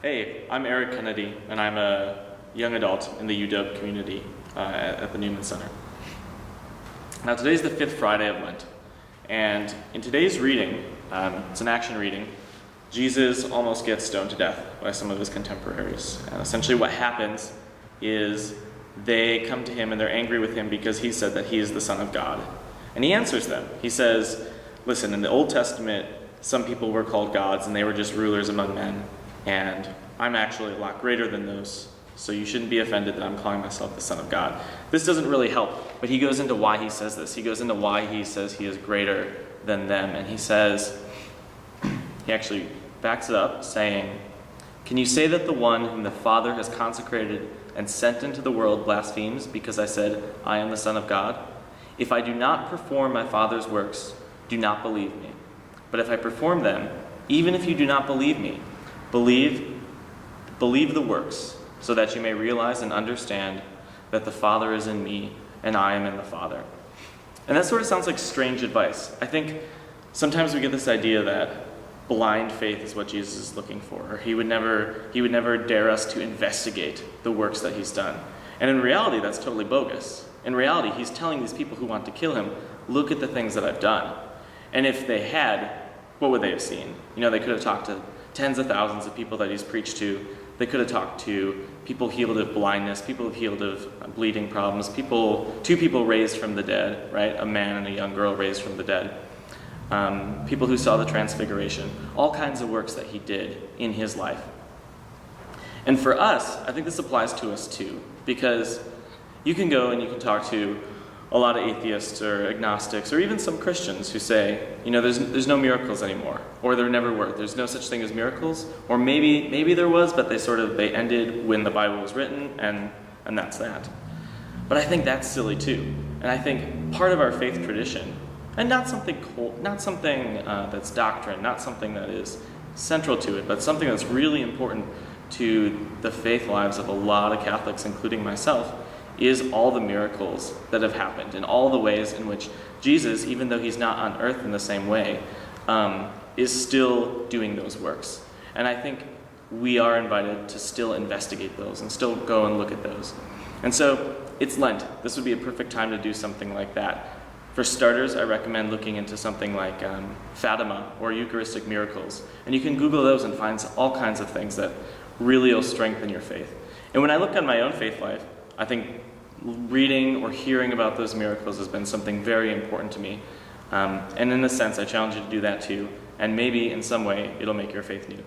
Hey, I'm Erik Kennedy, and I'm a young adult in the UW community at the Newman Center. Now, today's the fifth Friday of Lent, and in today's reading, it's an action reading, Jesus almost gets stoned to death by some of his contemporaries. And essentially what happens is they come to him and they're angry with him because he said that he is the Son of God. And he answers them. He says, listen, in the Old Testament, some people were called gods and they were just rulers among men. And I'm actually a lot greater than those, so you shouldn't be offended that I'm calling myself the Son of God. This doesn't really help, but he goes into why he says this. He goes into why he says he is greater than them. And he says, he actually backs it up, saying, "Can you say that the one whom the Father has consecrated and sent into the world blasphemes because I said, I am the Son of God? If I do not perform my Father's works, do not believe me. But if I perform them, even if you do not believe me, believe the works, so that you may realize and understand that the Father is in me and I am in the Father." And that sort of sounds like strange advice. I think sometimes we get this idea that blind faith is what Jesus is looking for, or he would never dare us to investigate the works that he's done. And in reality, that's totally bogus. In reality, he's telling these people who want to kill him, look at the things that I've done. And if they had, what would they have seen? They could have talked to tens of thousands of people that he's preached to. They could have talked to people healed of blindness, people healed of bleeding problems, two people raised from the dead, right? A man and a young girl raised from the dead. People who saw the transfiguration, all kinds of works that he did in his life. And for us, I think this applies to us too, because you can go and you can talk to a lot of atheists or agnostics or even some Christians who say, there's no miracles anymore, or there never were. There's no such thing as miracles, or maybe there was, but they ended when the Bible was written, and that's that. But I think that's silly too. And I think part of our faith tradition, and not something that's doctrine, not something that is central to it, but something that's really important to the faith lives of a lot of Catholics, including myself, is all the miracles that have happened and all the ways in which Jesus, even though he's not on earth in the same way, is still doing those works. And I think we are invited to still investigate those and still go and look at those. And so it's Lent. This would be a perfect time to do something like that. For starters, I recommend looking into something like Fatima or Eucharistic miracles. And you can Google those and find all kinds of things that really will strengthen your faith. And when I look at my own faith life, I think reading or hearing about those miracles has been something very important to me. And in a sense, I challenge you to do that too. And maybe in some way, it'll make your faith new.